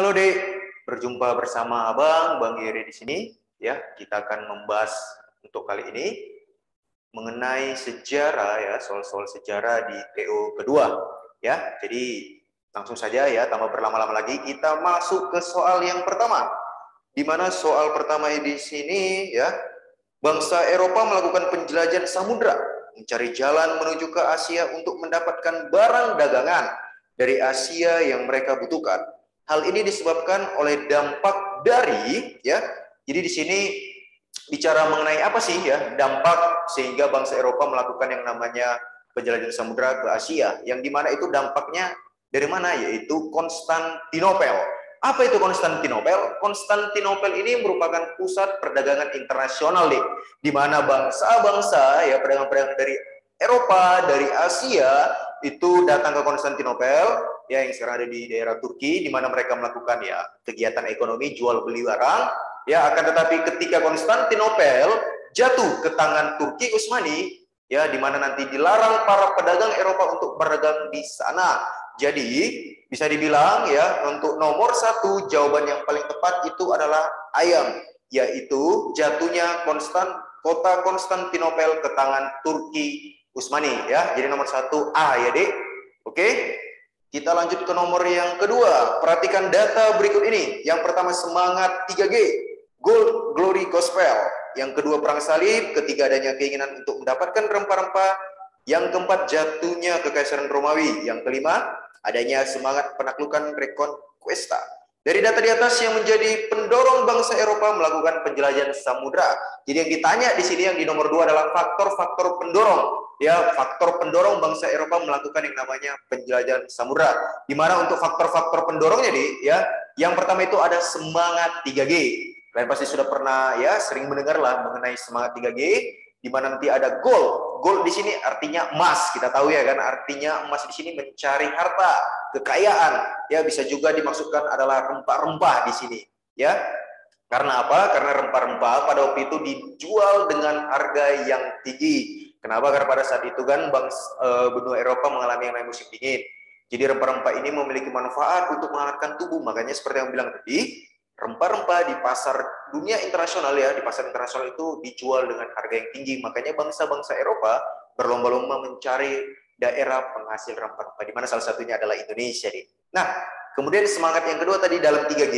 Halo Dek, berjumpa bersama Abang, Bang Iri di sini. Ya, kita akan membahas untuk kali ini mengenai sejarah ya, soal-soal sejarah di TO kedua. Ya, jadi langsung saja ya, tanpa berlama-lama lagi kita masuk ke soal yang pertama. Di mana soal pertama di sini ya, bangsa Eropa melakukan penjelajahan samudra, mencari jalan menuju ke Asia untuk mendapatkan barang dagangan dari Asia yang mereka butuhkan. Hal ini disebabkan oleh dampak dari ya. Jadi di sini bicara mengenai apa sih ya dampak sehingga bangsa Eropa melakukan yang namanya penjelajahan samudra ke Asia, yang dimana itu dampaknya dari mana, yaitu Konstantinopel. Apa itu Konstantinopel? Konstantinopel ini merupakan pusat perdagangan internasional nih, di mana bangsa-bangsa ya pedagang-pedagang dari Eropa, dari Asia itu datang ke Konstantinopel ya, yang sekarang ada di daerah Turki, di mana mereka melakukan ya kegiatan ekonomi jual beli barang ya. Akan tetapi ketika Konstantinopel jatuh ke tangan Turki Utsmani ya, di mana nanti dilarang para pedagang Eropa untuk berdagang di sana. Jadi bisa dibilang ya, untuk nomor satu jawaban yang paling tepat itu adalah ayam, yaitu jatuhnya kota Konstantinopel ke tangan Turki Utsmani ya. Jadi nomor satu A ya Dek. Oke, kita lanjut ke nomor yang kedua. Perhatikan data berikut ini. Yang pertama semangat 3G, Gold, Glory, Gospel. Yang kedua perang salib. Ketiga adanya keinginan untuk mendapatkan rempah-rempah. Yang keempat jatuhnya kekaisaran Romawi. Yang kelima adanya semangat penaklukan Reconquista. Dari data di atas yang menjadi pendorong bangsa Eropa melakukan penjelajahan samudra. Jadi yang ditanya di sini yang di nomor 2 adalah faktor-faktor pendorong. Ya, faktor pendorong bangsa Eropa melakukan yang namanya penjelajahan samudra. Di mana untuk faktor-faktor pendorongnya ya, yang pertama itu ada semangat 3G. Kalian pasti sudah pernah ya sering mendengar lah mengenai semangat 3G, di mana nanti ada gold. Gold di sini artinya emas, kita tahu ya kan, artinya emas di sini mencari harta, kekayaan. Ya, bisa juga dimaksudkan adalah rempah-rempah di sini, ya. Karena apa? Karena rempah-rempah pada waktu itu dijual dengan harga yang tinggi. Kenapa? Karena pada saat itu kan benua Eropa mengalami yang namanya musim dingin. Jadi rempah-rempah ini memiliki manfaat untuk menghangatkan tubuh. Makanya seperti yang bilang tadi, rempah-rempah di pasar dunia internasional ya, di pasar internasional itu dijual dengan harga yang tinggi. Makanya bangsa-bangsa Eropa berlomba-lomba mencari daerah penghasil rempah-rempah, di mana salah satunya adalah Indonesia nih. Nah, kemudian semangat yang kedua tadi dalam 3G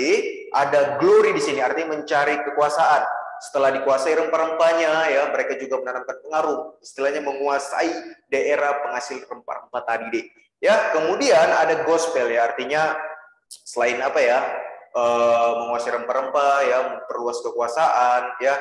ada glory di sini, artinya mencari kekuasaan. Setelah dikuasai rempah-rempahnya ya, mereka juga menanamkan pengaruh, istilahnya menguasai daerah penghasil rempah-rempah tadi deh. Ya, kemudian ada gospel ya, artinya selain apa ya, menguasai rempah-rempah ya, memperluas kekuasaan ya,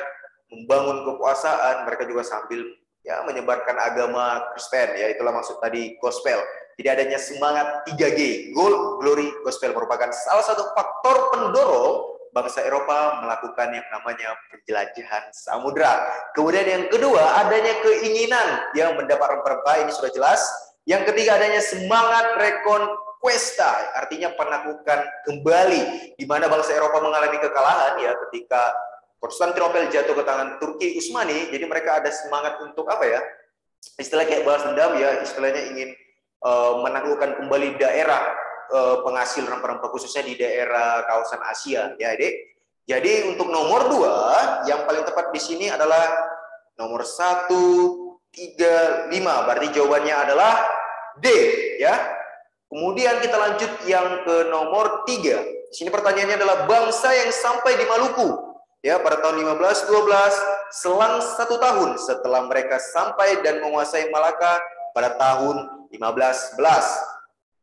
membangun kekuasaan, mereka juga sambil ya menyebarkan agama Kristen ya, itulah maksud tadi gospel. Jadi adanya semangat 3G, Gold, Glory, Gospel merupakan salah satu faktor pendorong bangsa Eropa melakukan yang namanya penjelajahan samudra. Kemudian yang kedua adanya keinginan yang mendapat rempah-rempah, ini sudah jelas. Yang ketiga adanya semangat Reconquista, artinya penaklukan kembali, di mana bangsa Eropa mengalami kekalahan ya ketika Konstantinopel jatuh ke tangan Turki Utsmani. Jadi mereka ada semangat untuk apa ya? Istilah kayak balas dendam ya, istilahnya ingin menaklukkan kembali daerah penghasil rempah-rempah khususnya di daerah kawasan Asia ya Dek. Jadi untuk nomor 2 yang paling tepat di sini adalah nomor 1, 3, 5. Berarti jawabannya adalah D ya. Kemudian kita lanjut yang ke nomor 3. Di sini pertanyaannya adalah bangsa yang sampai di Maluku ya pada tahun 1512, selang 1 tahun setelah mereka sampai dan menguasai Malaka pada tahun 1511.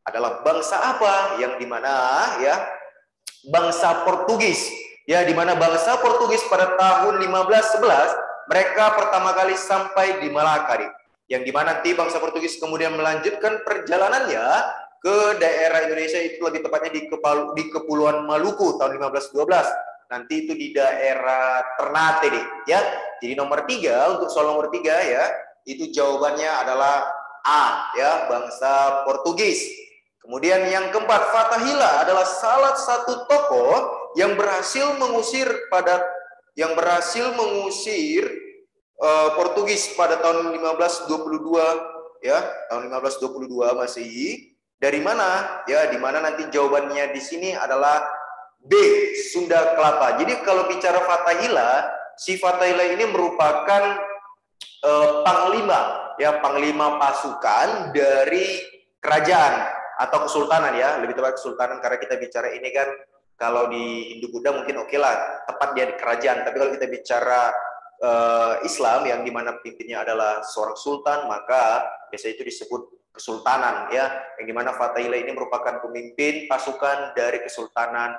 Adalah bangsa apa? Yang dimana ya bangsa Portugis ya, dimana bangsa Portugis pada tahun 1511 mereka pertama kali sampai di Malaka nih. Yang dimana nanti bangsa Portugis kemudian melanjutkan perjalanannya ke daerah Indonesia, itu lebih tepatnya di Kepulauan Maluku tahun 1512. Nanti itu di daerah Ternate nih ya. Jadi nomor 3, untuk soal nomor 3 ya, itu jawabannya adalah A ya, bangsa Portugis. Kemudian yang keempat, Fathahillah adalah salah satu tokoh yang berhasil mengusir Portugis pada tahun 1522 ya, tahun 1522 Masehi. Dari mana? Ya, di mana nanti jawabannya di sini adalah B. Sunda Kelapa. Jadi kalau bicara Fathahillah, si Fathahillah ini merupakan panglima, ya, panglima pasukan dari kerajaan atau kesultanan, ya, lebih tepat kesultanan, karena kita bicara ini kan kalau di Hindu Buddha mungkin oke lah, tepat dia di kerajaan. Tapi kalau kita bicara Islam yang dimana pimpinnya adalah seorang sultan, maka biasanya itu disebut kesultanan, ya, yang dimana Fathahillah ini merupakan pemimpin pasukan dari Kesultanan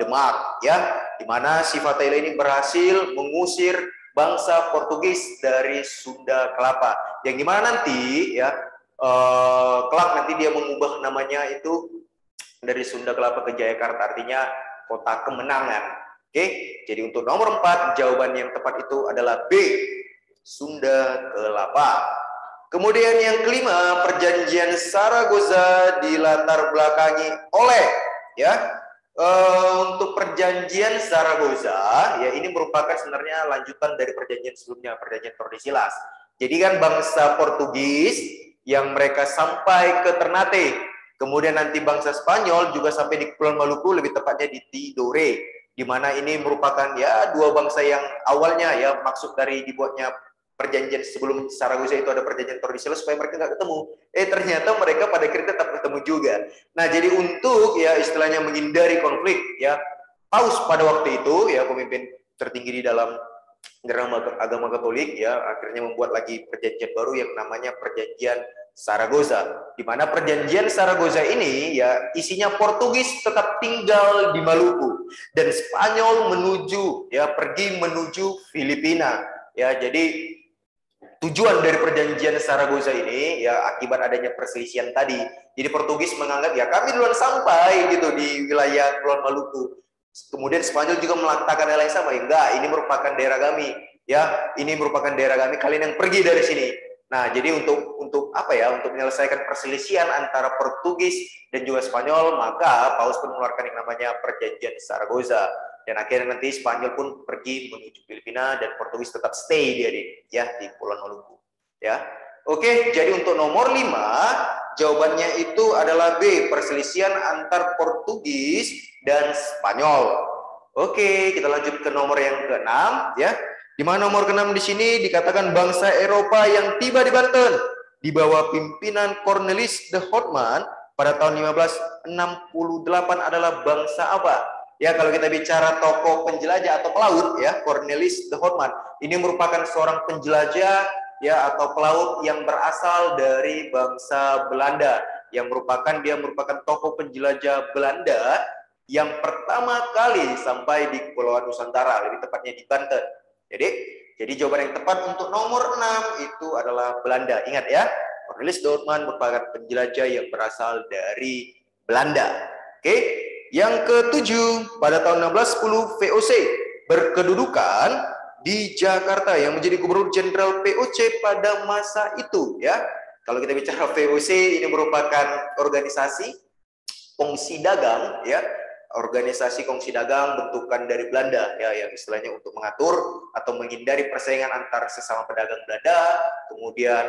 Demak, ya, dimana si Fathahillah ini berhasil mengusir bangsa Portugis dari Sunda Kelapa, yang dimana nanti, ya, kelak nanti dia mengubah namanya itu dari Sunda Kelapa ke Jayakarta, artinya kota kemenangan. Oke, jadi untuk nomor 4 jawaban yang tepat itu adalah B, Sunda Kelapa. Kemudian yang kelima, perjanjian Saragoza dilatar belakangi oleh, ya, untuk perjanjian Saragoza, ya, ini merupakan sebenarnya lanjutan dari perjanjian sebelumnya, perjanjian Tordesillas. Jadi kan bangsa Portugis yang mereka sampai ke Ternate, kemudian nanti bangsa Spanyol juga sampai di Kepulauan Maluku, lebih tepatnya di Tidore, di mana ini merupakan, ya, dua bangsa yang awalnya, ya, maksud dari dibuatnya perjanjian sebelum Saragoza itu ada perjanjian Tordesillas supaya mereka nggak ketemu. Ternyata mereka pada akhirnya tetap ketemu juga. Nah, jadi untuk, ya, istilahnya menghindari konflik, ya, Paus pada waktu itu, ya, pemimpin tertinggi di dalam agama Katolik, ya, akhirnya membuat lagi perjanjian baru yang namanya perjanjian Saragoza, di mana perjanjian Saragoza ini, ya, isinya Portugis tetap tinggal di Maluku dan Spanyol pergi menuju Filipina, ya. Jadi tujuan dari perjanjian Saragoza ini, ya, akibat adanya perselisihan tadi, jadi Portugis menganggap, ya, kami duluan sampai gitu di wilayah Kepulauan Maluku. Kemudian Spanyol juga mengatakan hal yang sama, enggak, ini merupakan daerah kami, ya, ini merupakan daerah kami, kalian yang pergi dari sini. Nah, jadi untuk apa, ya, untuk menyelesaikan perselisihan antara Portugis dan juga Spanyol, maka Paus pun mengeluarkan yang namanya perjanjian Saragoza. Dan akhirnya nanti Spanyol pun pergi menuju Filipina dan Portugis tetap stay dia di Pulau Maluku, ya. Oke, jadi untuk nomor 5 jawabannya itu adalah B, perselisihan antar Portugis dan Spanyol. Oke, kita lanjut ke nomor yang ke-6, ya. Di mana nomor ke-6 di sini dikatakan bangsa Eropa yang tiba di Banten di bawah pimpinan Cornelis de Houtman pada tahun 1568 adalah bangsa apa? Ya, kalau kita bicara tokoh penjelajah atau pelaut, ya, Cornelis de Houtman ini merupakan seorang penjelajah, ya, atau pelaut yang berasal dari bangsa Belanda, yang dia merupakan tokoh penjelajah Belanda yang pertama kali sampai di Kepulauan Nusantara, lebih tepatnya di Banten. Jadi jawaban yang tepat untuk nomor 6 itu adalah Belanda. Ingat, ya, Cornelis de Houtman merupakan penjelajah yang berasal dari Belanda. Oke, yang ke-7, pada tahun 1610 VOC berkedudukan di Jakarta yang menjadi gubernur jenderal VOC pada masa itu, ya. Kalau kita bicara VOC, ini merupakan organisasi kongsi dagang, ya, organisasi kongsi dagang bentukan dari Belanda, ya, yang istilahnya untuk mengatur atau menghindari persaingan antar sesama pedagang Belanda, kemudian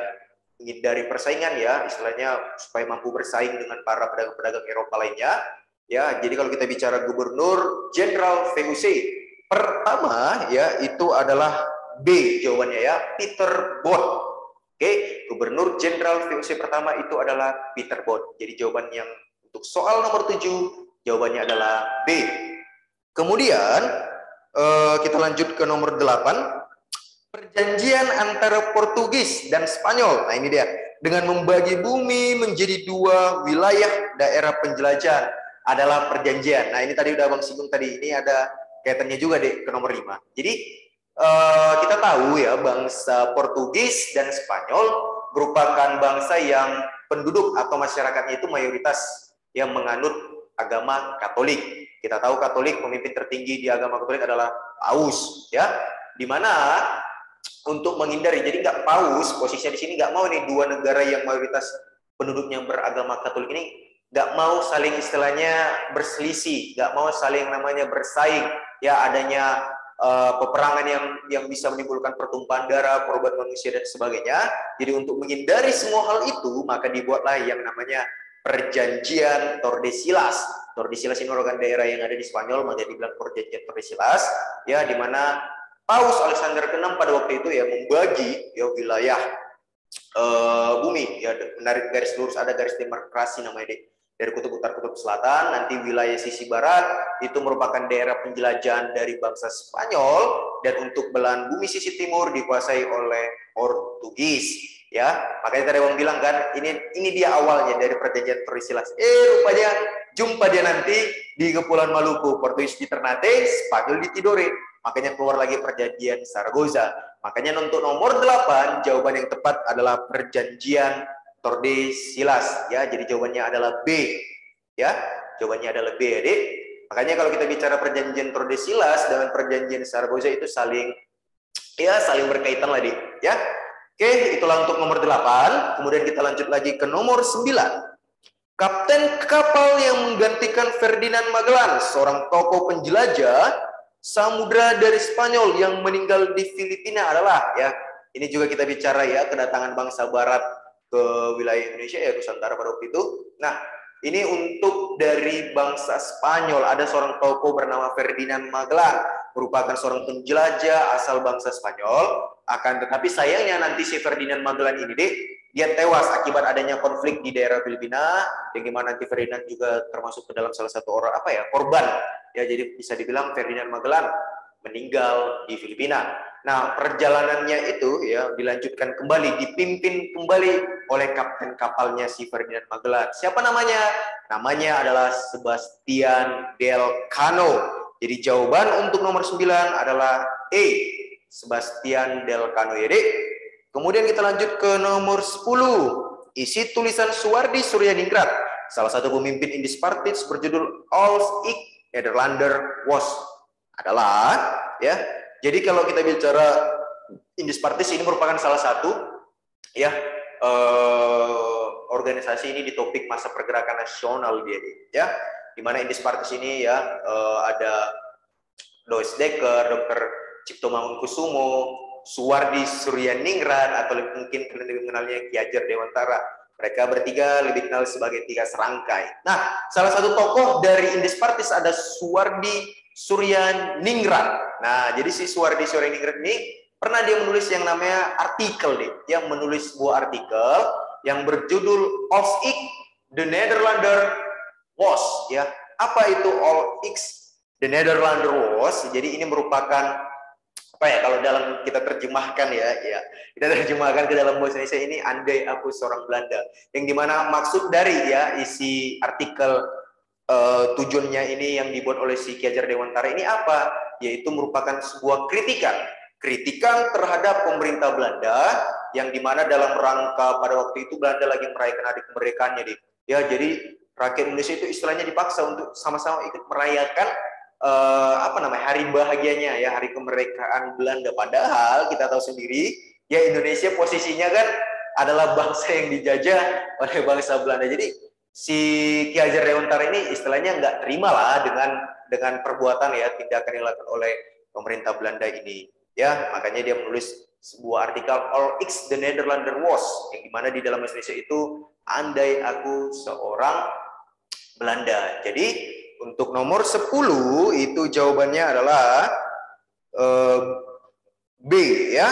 menghindari persaingan, ya, istilahnya supaya mampu bersaing dengan para pedagang-pedagang Eropa lainnya, ya. Jadi kalau kita bicara gubernur jenderal VOC pertama, ya, itu adalah B jawabannya, ya, Peter Both. Oke, gubernur jenderal VOC pertama itu adalah Peter Both. Jadi jawaban yang untuk soal nomor 7 jawabannya adalah B. Kemudian kita lanjut ke nomor 8. Perjanjian antara Portugis dan Spanyol. Nah, ini dia. Dengan membagi bumi menjadi 2 wilayah daerah penjelajahan adalah perjanjian. Nah, ini tadi udah Bang singgung tadi. Ini ada kaitannya juga deh ke nomor 5. Jadi kita tahu, ya, bangsa Portugis dan Spanyol merupakan bangsa yang penduduk atau masyarakatnya itu mayoritas yang menganut agama Katolik. Kita tahu Katolik, pemimpin tertinggi di agama Katolik adalah Paus, ya. Dimana untuk menghindari, jadi nggak Paus posisinya di sini nggak mau nih dua negara yang mayoritas penduduknya beragama Katolik ini nggak mau saling istilahnya berselisih, nggak mau saling namanya bersaing, ya, adanya peperangan yang bisa menimbulkan pertumpahan darah, korban manusia dan sebagainya. Jadi untuk menghindari semua hal itu, maka dibuatlah yang namanya Perjanjian Tordesillas. Tordesillas ini merupakan daerah yang ada di Spanyol, maka dibilang perjanjian Tordesillas, ya, di mana Paus Alexander ke-6 pada waktu itu ya membagi ya wilayah bumi, ya, menarik garis lurus, ada garis demarkasi namanya dari kutub utara kutub selatan. Nanti wilayah sisi barat itu merupakan daerah penjelajahan dari bangsa Spanyol, dan untuk belahan bumi sisi timur dikuasai oleh Portugis, ya. Makanya tadi Bang bilang kan, ini dia awalnya dari perjanjian Tordesillas. Rupanya jumpa dia nanti di Kepulauan Maluku, Portugis di Ternate, Spanyol di Tidore. Makanya keluar lagi perjanjian Zaragoza. Makanya untuk nomor 8 jawaban yang tepat adalah perjanjian Tordesillas, ya. Jadi jawabannya adalah B, ya. Jawabannya adalah B, ya, Dik. Makanya kalau kita bicara perjanjian Tordesillas dengan perjanjian Zaragoza itu saling berkaitan lah, Dik, ya. Oke, itulah untuk nomor 8. Kemudian kita lanjut lagi ke nomor 9. Kapten kapal yang menggantikan Ferdinand Magellan, seorang tokoh penjelajah samudra dari Spanyol yang meninggal di Filipina adalah, ya. Ini juga kita bicara ya kedatangan bangsa barat ke wilayah Indonesia, ya, Nusantara pada waktu itu. Nah, ini untuk dari bangsa Spanyol, ada seorang tokoh bernama Ferdinand Magellan, merupakan seorang penjelajah asal bangsa Spanyol. Akan tetapi sayangnya nanti si Ferdinand Magellan ini, Dik, dia tewas akibat adanya konflik di daerah Filipina, yang dimana nanti Ferdinand juga termasuk ke dalam salah satu orang korban. Ya, jadi bisa dibilang Ferdinand Magellan meninggal di Filipina. Nah, perjalanannya itu ya dilanjutkan kembali, dipimpin kembali oleh kapten kapalnya si Ferdinand Magellan. Siapa namanya? Namanya adalah Sebastian del Cano. Jadi jawaban untuk nomor 9 adalah E, Sebastian del Cano, ya, Dek. Kemudian kita lanjut ke nomor 10. Isi tulisan Suwardi Suryaningrat, salah satu pemimpin Indispartits, berjudul Als ik Nederlander was, adalah, ya. Jadi kalau kita bicara Indispartits ini merupakan salah satu, ya, organisasi ini di topik masa pergerakan nasional dia, ya. Di mana Indispartits ini ya ada Louis Dekker, Dr. Cipto Mangunkusumo, Suwardi Suryaningrat, atau mungkin kalian lebih mengenalnya Ki Hajar Dewantara. Mereka bertiga lebih dikenal sebagai tiga serangkai. Nah, salah satu tokoh dari Indispartits ada Suwardi Suryaningrat. Nah, jadi si Suwardi Suryaningrat ini pernah dia menulis yang namanya artikel, deh. Dia menulis sebuah artikel yang berjudul Als ik de Nederlander was, ya. Apa itu Als ik de Nederlander was? Jadi ini merupakan kalau dalam kita terjemahkan ya, kita terjemahkan ke dalam bahasa Indonesia ini, andai aku seorang Belanda, yang dimana maksud dari ya isi artikel tujuannya ini yang dibuat oleh si Ki Hajar Dewantara ini apa? Yaitu merupakan sebuah kritikan terhadap pemerintah Belanda, yang dimana dalam rangka pada waktu itu Belanda lagi merayakan hari kemerdekaannya, ya. Jadi rakyat Indonesia itu istilahnya dipaksa untuk sama-sama ikut merayakan hari bahagianya, ya, hari kemerdekaan Belanda. Padahal kita tahu sendiri ya, Indonesia posisinya kan adalah bangsa yang dijajah oleh bangsa Belanda. Jadi si Ki Hajar Dewantara ini istilahnya nggak terima lah dengan perbuatan ya, tindakan yang dilakukan oleh pemerintah Belanda ini, ya. Makanya dia menulis sebuah artikel All X the Nederlander was, yang dimana di dalam bahasa Indonesia itu andai aku seorang Belanda. Jadi untuk nomor 10 itu jawabannya adalah B, ya.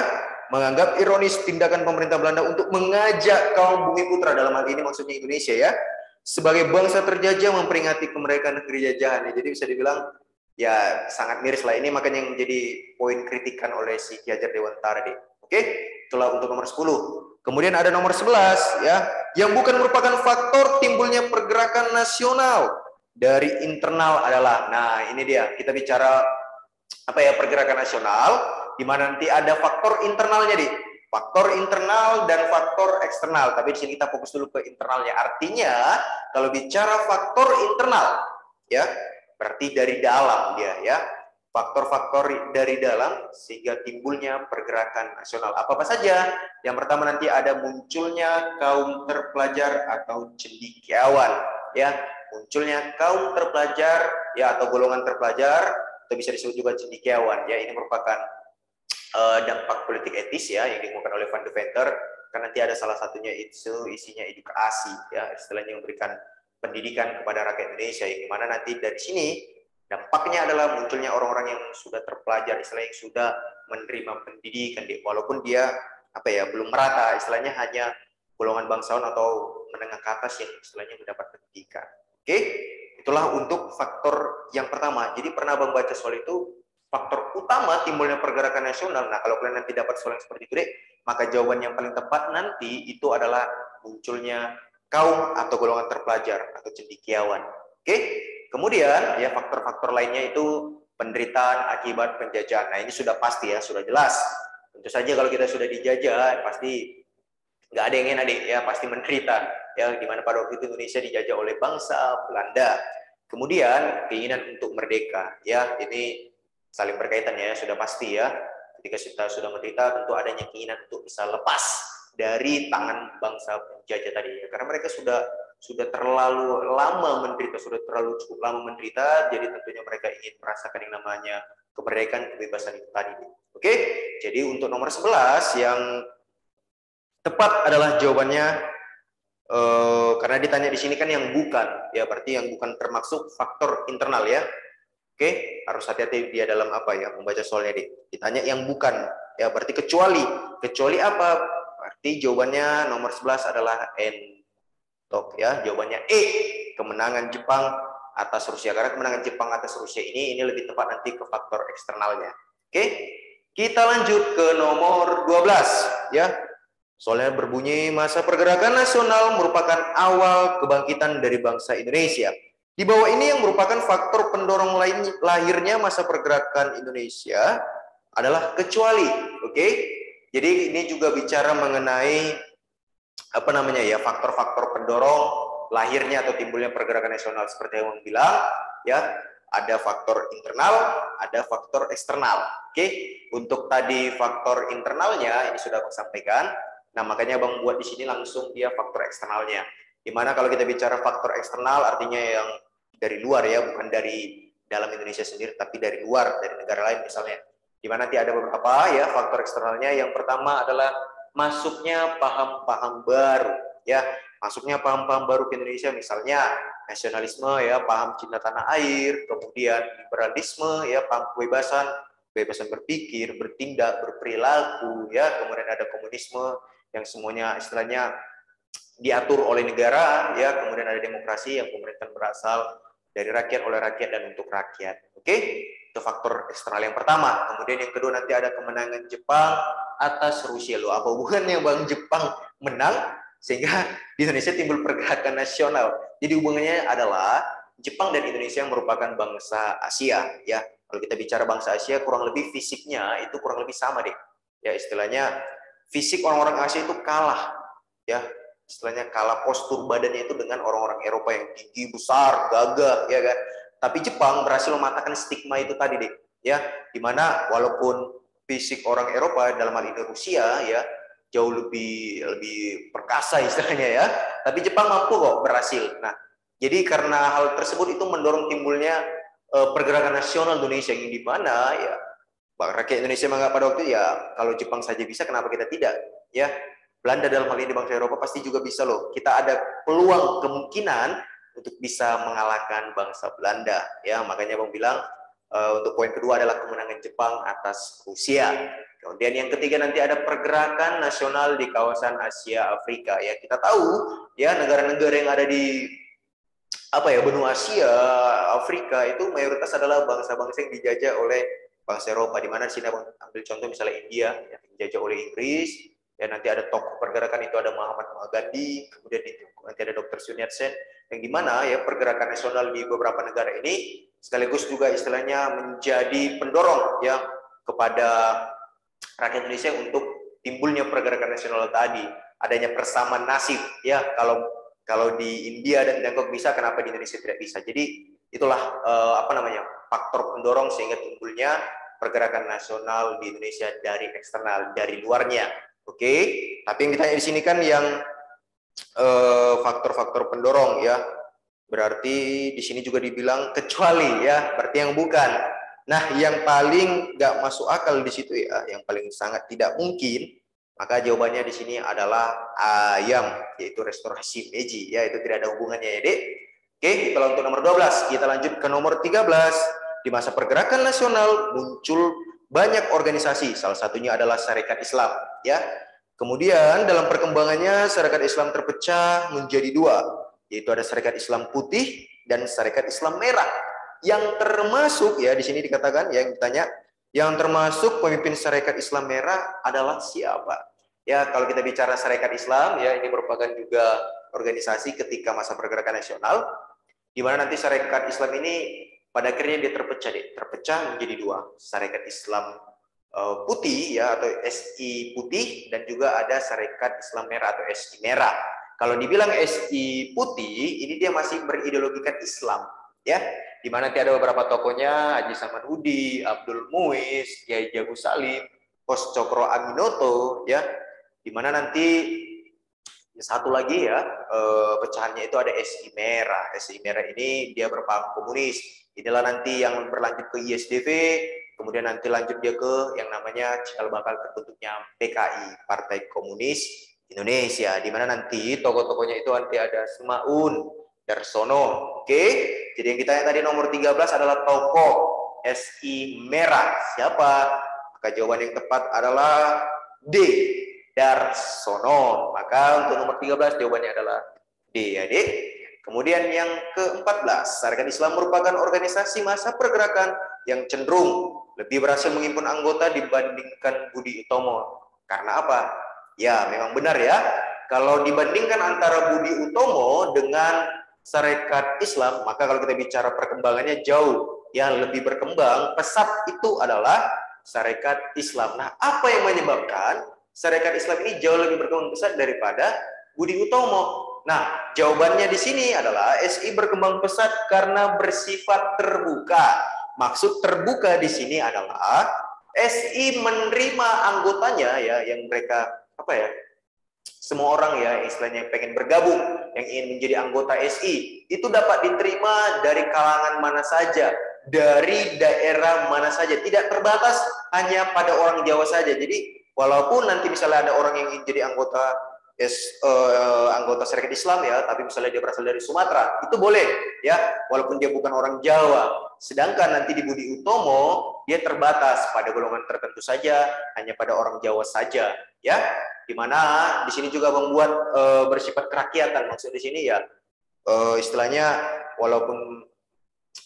Menganggap ironis tindakan pemerintah Belanda untuk mengajak kaum bumi putra, dalam hal ini maksudnya Indonesia, ya, sebagai bangsa terjajah memperingati kemerdekaan negeri jajahan. Jadi bisa dibilang ya sangat miris lah ini, makanya yang menjadi poin kritikan oleh si Ki Hajar Dewantara, deh. Oke, itulah untuk nomor 10. Kemudian ada nomor 11, ya, yang bukan merupakan faktor timbulnya pergerakan nasional dari internal adalah, nah ini dia, kita bicara pergerakan nasional, di mana nanti ada faktor internalnya, di faktor internal dan faktor eksternal. Tapi di sini kita fokus dulu ke internalnya. Artinya kalau bicara faktor internal, ya, berarti dari dalam dia, ya, faktor-faktor dari dalam sehingga timbulnya pergerakan nasional. Apa-apa saja? Yang pertama nanti ada munculnya kaum terpelajar atau cendekiawan, ya. Munculnya kaum terpelajar, ya, atau golongan terpelajar, atau bisa disebut juga cendekiawan, ya. Ini merupakan dampak politik etis, ya, yang dikemukakan oleh Van de Venter, karena nanti ada salah satunya itu isinya edukasi, ya, istilahnya memberikan pendidikan kepada rakyat Indonesia, yang dimana nanti dari sini dampaknya adalah munculnya orang-orang yang sudah terpelajar, istilahnya yang sudah menerima pendidikan, walaupun dia belum merata, istilahnya hanya golongan bangsawan atau menengah ke atas yang istilahnya mendapat pendidikan. Oke, itulah untuk faktor yang pertama. Jadi pernah Bang baca soal itu, faktor utama timbulnya pergerakan nasional. Nah, kalau kalian nanti dapat soal yang seperti itu, Dek, maka jawaban yang paling tepat nanti itu adalah munculnya kaum atau golongan terpelajar atau cendekiawan. Oke, kemudian ya faktor-faktor lainnya itu penderitaan akibat penjajahan. Nah, ini sudah pasti ya, sudah jelas. Tentu saja kalau kita sudah dijajah, pasti nggak ada yang enak, Dek, ya pasti menderita. Ya, dimana pada waktu itu Indonesia dijajah oleh bangsa Belanda. Kemudian keinginan untuk merdeka, ya ini saling berkaitan ya, sudah pasti ya. Ketika kita sudah menderita, tentu adanya keinginan untuk bisa lepas dari tangan bangsa penjajah tadi ya. Karena mereka sudah terlalu lama menderita, sudah terlalu cukup lama menderita, jadi tentunya mereka ingin merasakan yang namanya kemerdekaan, kebebasan itu tadi. Oke, jadi untuk nomor 11 yang tepat adalah jawabannya, karena ditanya di sini kan yang bukan, ya berarti yang bukan termasuk faktor internal ya. Oke, harus hati-hati dia dalam membaca soalnya ditanya yang bukan, ya berarti kecuali apa? Berarti jawabannya nomor 11 adalah entok ya, jawabannya E, kemenangan Jepang atas Rusia. Karena kemenangan Jepang atas Rusia ini lebih tepat nanti ke faktor eksternalnya. Oke, kita lanjut ke nomor 12 ya. Soalnya berbunyi, masa pergerakan nasional merupakan awal kebangkitan dari bangsa Indonesia. Di bawah ini yang merupakan faktor pendorong lahirnya masa pergerakan Indonesia adalah kecuali. Oke, jadi ini juga bicara mengenai faktor-faktor pendorong lahirnya atau timbulnya pergerakan nasional. Seperti yang bilang ya, ada faktor internal, ada faktor eksternal. Oke, untuk tadi faktor internalnya ini sudah aku sampaikan. Nah, makanya Bang buat di sini langsung dia faktor eksternalnya. Dimana kalau kita bicara faktor eksternal artinya yang dari luar ya, bukan dari dalam Indonesia sendiri, tapi dari luar, dari negara lain misalnya. Dimana nanti ada beberapa ya faktor eksternalnya. Yang pertama adalah masuknya paham-paham baru ya, masuknya paham-paham baru ke Indonesia, misalnya nasionalisme ya, paham cinta tanah air, kemudian liberalisme ya, paham kebebasan berpikir, bertindak, berperilaku ya, kemudian ada komunisme yang semuanya istilahnya diatur oleh negara ya, kemudian ada demokrasi yang pemerintahan berasal dari rakyat, oleh rakyat, dan untuk rakyat. Oke, itu faktor eksternal yang pertama. Kemudian yang kedua nanti ada kemenangan Jepang atas Rusia. Loh, apa hubungannya Bang Jepang menang sehingga di Indonesia timbul pergerakan nasional? Jadi hubungannya adalah Jepang dan Indonesia yang merupakan bangsa Asia ya. Kalau kita bicara bangsa Asia, kurang lebih fisiknya itu kurang lebih sama deh. Ya, istilahnya fisik orang-orang Asia itu kalah ya, istilahnya kalah postur badannya itu dengan orang-orang Eropa yang tinggi, besar, gagah ya kan. Tapi Jepang berhasil mematahkan stigma itu tadi deh ya, dimana walaupun fisik orang Eropa dalam hal ini Rusia ya jauh lebih perkasa istilahnya ya, tapi Jepang mampu kok berhasil. Nah, jadi karena hal tersebut itu mendorong timbulnya pergerakan nasional Indonesia, yang dimana ya rakyat Indonesia menganggap pada waktu ya, kalau Jepang saja bisa, kenapa kita tidak ya. Belanda dalam hal ini bangsa Eropa pasti juga bisa loh. Kita ada peluang, kemungkinan untuk bisa mengalahkan bangsa Belanda ya. Makanya Bang bilang untuk poin kedua adalah kemenangan Jepang atas Rusia. Kemudian yang ketiga nanti ada pergerakan nasional di kawasan Asia Afrika ya. Kita tahu ya, negara-negara yang ada di benua Asia Afrika itu mayoritas adalah bangsa-bangsa yang dijajah oleh bangsa Eropa, di mana di sini ambil contoh misalnya India yang dijajah oleh Inggris. Ya, nanti ada tokoh pergerakan itu ada Mahatma Gandhi, kemudian nanti ada Dr. Sun Yat-sen, yang dimana ya pergerakan nasional di beberapa negara ini sekaligus juga istilahnya menjadi pendorong ya kepada rakyat Indonesia untuk timbulnya pergerakan nasional tadi, adanya persamaan nasib ya. Kalau di India dan Tiongkok bisa, kenapa di Indonesia tidak bisa? Jadi itulah faktor pendorong sehingga timbulnya pergerakan nasional di Indonesia dari eksternal, dari luarnya. Oke, tapi yang ditanya di sini kan yang faktor-faktor pendorong ya. Berarti di sini juga dibilang kecuali ya, berarti yang bukan. Nah, yang paling nggak masuk akal di situ ya, yang paling sangat tidak mungkin, maka jawabannya di sini adalah ayam, yaitu restorasi Meiji ya, itu tidak ada hubungannya ya, Dek. Oke, itulah untuk nomor 12. Kita lanjut ke nomor 13. Di masa pergerakan nasional muncul banyak organisasi, salah satunya adalah Sarekat Islam, ya. Kemudian dalam perkembangannya Sarekat Islam terpecah menjadi dua, yaitu ada Sarekat Islam Putih dan Sarekat Islam Merah. Yang termasuk, ya, di sini dikatakan, ya, yang ditanya, yang termasuk pemimpin Sarekat Islam Merah adalah siapa? Ya, kalau kita bicara Sarekat Islam, ya, ini merupakan juga organisasi ketika masa pergerakan nasional, di mana nanti Sarekat Islam ini pada akhirnya dia terpecah menjadi dua, Sarekat Islam Putih, ya, atau SI Putih, dan juga ada Sarekat Islam Merah atau SI Merah. Kalau dibilang SI Putih, ini dia masih berideologikan Islam, ya, di mana nanti ada beberapa tokohnya, Haji Samanhudi, Abdul Muiz, Kiai Jago Salim, Kos Cokro Aminoto, ya, di mana nanti satu lagi, ya, pecahannya itu ada SI Merah. SI Merah ini dia berpaham komunis. Inilah nanti yang berlanjut ke ISDV, kemudian nanti lanjut dia ke yang namanya cikal bakal terbentuknya PKI, Partai Komunis Indonesia, di mana nanti tokoh-tokohnya itu nanti ada Semaun, Darsono. Oke, jadi yang kita yang tadi nomor 13 adalah tokoh SI Merah. Siapa? Maka jawaban yang tepat adalah D, Darsono. Maka untuk nomor 13 jawabannya adalah D, ya, D. Kemudian yang ke-14, Sarekat Islam merupakan organisasi masa pergerakan yang cenderung lebih berhasil menghimpun anggota dibandingkan Budi Utomo. Karena apa? Ya, memang benar, ya. Kalau dibandingkan antara Budi Utomo dengan Sarekat Islam, maka kalau kita bicara perkembangannya jauh, ya, lebih berkembang, pesat itu adalah Sarekat Islam. Nah, apa yang menyebabkan Sarekat Islam ini jauh lebih berkembang pesat daripada Budi Utomo? Nah, jawabannya di sini adalah SI berkembang pesat karena bersifat terbuka. Maksud terbuka di sini adalah SI menerima anggotanya, ya, yang mereka apa, ya, semua orang, ya, istilahnya pengen bergabung, yang ingin menjadi anggota SI, itu dapat diterima dari kalangan mana saja, dari daerah mana saja, tidak terbatas hanya pada orang Jawa saja. Jadi walaupun nanti misalnya ada orang yang ingin jadi anggota Sarekat Islam, ya, tapi misalnya dia berasal dari Sumatera, itu boleh, ya, walaupun dia bukan orang Jawa. Sedangkan nanti di Budi Utomo dia terbatas pada golongan tertentu saja, hanya pada orang Jawa saja, ya. Dimana di sini juga membuat bersifat kerakyatan. Maksud di sini, ya, istilahnya walaupun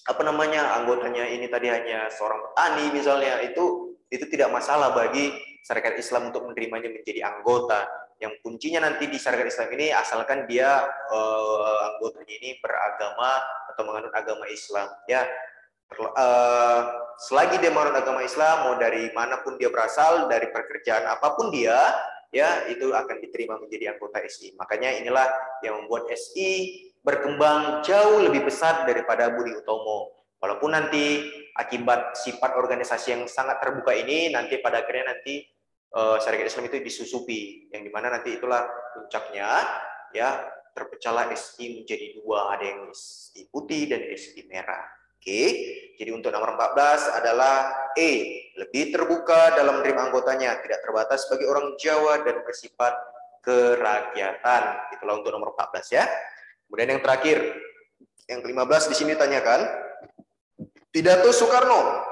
apa namanya anggotanya ini tadi hanya seorang petani misalnya, itu tidak masalah bagi Sarekat Islam untuk menerimanya menjadi anggota. Yang kuncinya nanti di Sarekat Islam ini asalkan dia anggotanya ini beragama atau menganut agama Islam, ya. Selagi dia menganut agama Islam, mau dari manapun dia berasal, dari pekerjaan apapun dia, ya, itu akan diterima menjadi anggota SI. Makanya inilah yang membuat SI berkembang jauh lebih besar daripada Budi Utomo. Walaupun nanti akibat sifat organisasi yang sangat terbuka ini, nanti pada akhirnya nanti Sarekat Islam itu disusupi, yang dimana nanti itulah puncaknya, ya, terpecahlah SI menjadi dua, ada yang SI Putih dan SI Merah. Oke, jadi untuk nomor 14 adalah E, lebih terbuka dalam menerima anggotanya, tidak terbatas bagi orang Jawa dan bersifat kerakyatan. Itulah untuk nomor 14, ya. Kemudian yang terakhir, yang ke-15 di sini tanyakan, pidato Soekarno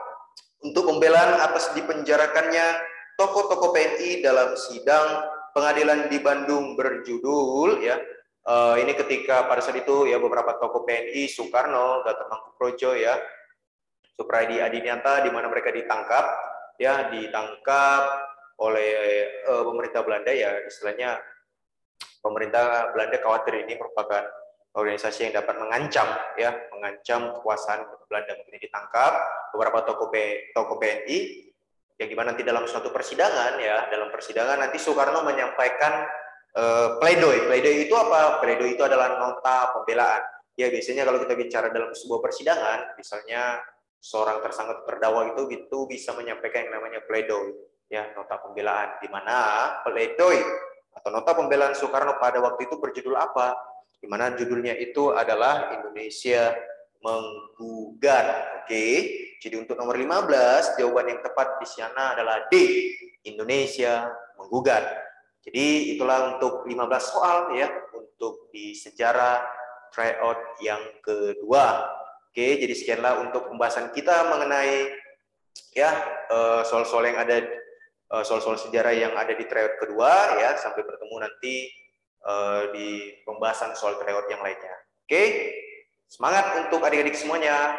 untuk pembelaan atas dipenjarakannya tokoh-tokoh PNI dalam sidang pengadilan di Bandung berjudul, ya, ini ketika pada saat itu, ya, beberapa tokoh PNI, Soekarno, Gatot Mangkuprojo, ya, Supriyadi Adinata, di mana mereka ditangkap, ya, oleh pemerintah Belanda, ya, istilahnya pemerintah Belanda khawatir ini merupakan organisasi yang dapat mengancam, ya, mengancam kekuasaan Belanda. Mungkin ditangkap beberapa tokoh PNI, yang dimana nanti dalam suatu persidangan, ya, dalam persidangan nanti Soekarno menyampaikan pledoi. Pledoi itu apa? Pledoi itu adalah nota pembelaan. Ya, biasanya kalau kita bicara dalam sebuah persidangan, misalnya seorang tersangka terdakwa itu bisa menyampaikan yang namanya pledoi, ya, nota pembelaan, di mana pledoi atau nota pembelaan Soekarno pada waktu itu berjudul apa? Di mana judulnya itu adalah Indonesia Menggugat. Oke, jadi untuk nomor 15 jawaban yang tepat di sana adalah D, Indonesia Menggugat. Jadi itulah untuk 15 soal, ya, untuk di sejarah tryout yang kedua. Oke, jadi sekianlah untuk pembahasan kita mengenai ya soal-soal yang ada, soal-soal sejarah yang ada di tryout kedua ya. Sampai bertemu nanti di pembahasan soal tryout yang lainnya. Oke, semangat untuk adik-adik semuanya.